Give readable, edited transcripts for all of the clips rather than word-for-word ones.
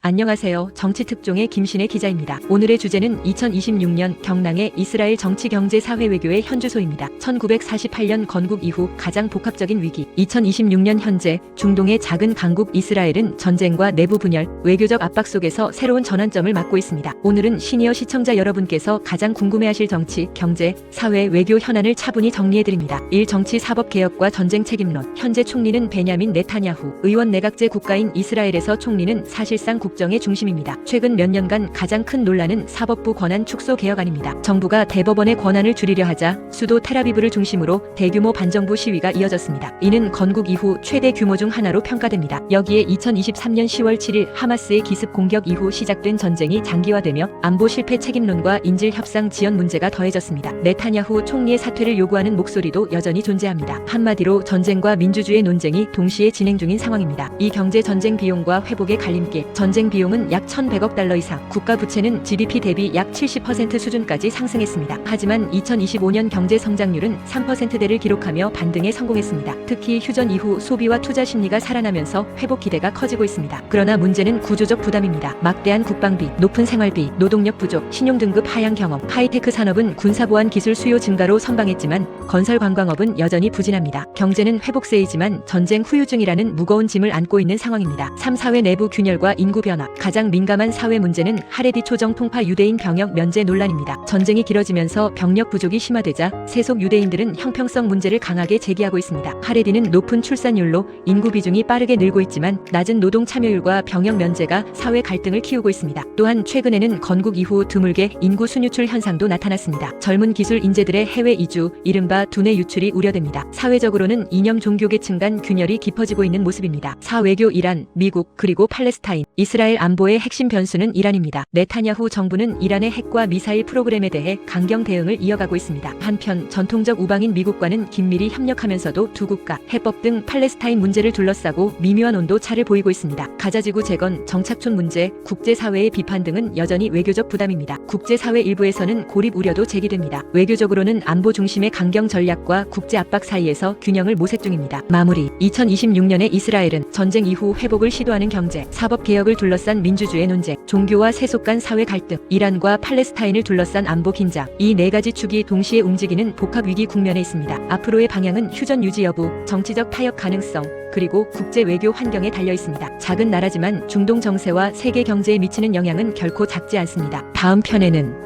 안녕하세요. 정치특종의 김신혜 기자입니다. 오늘의 주제는 2026년 경랑의 이스라엘 정치, 경제, 사회, 외교의 현주소입니다. 1948년 건국 이후 가장 복합적인 위기. 2026년 현재 중동의 작은 강국 이스라엘은 전쟁과 내부 분열, 외교적 압박 속에서 새로운 전환점을 맞고 있습니다. 오늘은 시니어 시청자 여러분께서 가장 궁금해하실 정치, 경제, 사회, 외교 현안을 차분히 정리해드립니다. 1. 정치 사법 개혁과 전쟁 책임론. 현재 총리는 베냐민 네타냐후, 의원 내각제 국가인 이스라엘에서 총리는 사실상 국정의 중심입니다. 최근 몇 년간 가장 큰 논란은 사법부 권한 축소 개혁안입니다. 정부가 대법원의 권한을 줄이려 하자 수도 텔아비브를 중심으로 대규모 반정부 시위가 이어졌습니다. 이는 건국 이후 최대 규모 중 하나로 평가됩니다. 여기에 2023년 10월 7일 하마스의 기습 공격 이후 시작된 전쟁이 장기화되며 안보 실패 책임론과 인질 협상 지연 문제가 더해졌습니다. 네타냐후 총리의 사퇴를 요구하는 목소리도 여전히 존재합니다. 한마디로 전쟁과 민주주의 논쟁이 동시에 진행 중인 상황입니다. 이 경제 전쟁 비용과 회복의 갈림길. 전쟁 비용은 약 1,100억 달러 이상, 국가 부채는 GDP 대비 약 70% 수준까지 상승했습니다. 하지만 2025년 경제 성장률은 3%대를 기록하며 반등에 성공했습니다. 특히 휴전 이후 소비와 투자 심리가 살아나면서 회복 기대가 커지고 있습니다. 그러나 문제는 구조적 부담입니다. 막대한 국방비, 높은 생활비, 노동력 부족, 신용등급 하향 경험, 하이테크 산업은 군사보안 기술 수요 증가로 선방했지만 건설 관광업은 여전히 부진합니다. 경제는 회복세이지만 전쟁 후유증이라는 무거운 짐을 안고 있는 상황입니다. 3. 사회 내부 균열과 인구 변화. 가장 민감한 사회 문제는 하레디 초정 통파 유대인 병역 면제 논란입니다. 전쟁이 길어지면서 병력 부족이 심화되자 세속 유대인들은 형평성 문제를 강하게 제기하고 있습니다. 하레디는 높은 출산율로 인구 비중이 빠르게 늘고 있지만 낮은 노동 참여율과 병역 면제가 사회 갈등을 키우고 있습니다. 또한 최근에는 건국 이후 드물게 인구 순유출 현상도 나타났습니다. 젊은 기술 인재들의 해외 이주, 이른바 두뇌 유출이 우려됩니다. 사회적으로는 이념 종교 계층 간 균열이 깊어지고 있는 모습입니다. 사. 외교. 이란, 미국, 그리고 팔레스타인. 이스라엘 안보의 핵심 변수는 이란입니다. 네타냐후 정부는 이란의 핵과 미사일 프로그램에 대해 강경 대응을 이어가고 있습니다. 한편 전통적 우방인 미국과는 긴밀히 협력하면서도 두 국가, 해법 등 팔레스타인 문제를 둘러싸고 미묘한 온도차를 보이고 있습니다. 가자지구 재건, 정착촌 문제, 국제사회의 비판 등은 여전히 외교적 부담입니다. 국제사회 일부에서는 고립 우려도 제기됩니다. 외교적으로는 안보 중심의 강경 전략과 국제 압박 사이에서 균형을 모색 중입니다. 마무리. 2026년에 이스라엘은 전쟁 이후 회복을 시도하는 경제, 사법 개혁을 둘러싼 민주주의 논쟁, 종교와 세속 간 사회 갈등, 이란과 팔레스타인을 둘러싼 안보 긴장, 이 네 가지 축이 동시에 움직이는 복합 위기 국면에 있습니다. 앞으로의 방향은 휴전 유지 여부, 정치적 타협 가능성, 그리고 국제 외교 환경에 달려 있습니다. 작은 나라지만 중동 정세와 세계 경제에 미치는 영향은 결코 작지 않습니다. 다음 편에는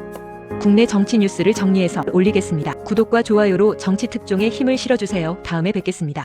국내 정치 뉴스를 정리해서 올리겠습니다. 구독과 좋아요로 정치특종에 힘을 실어주세요. 다음에 뵙겠습니다.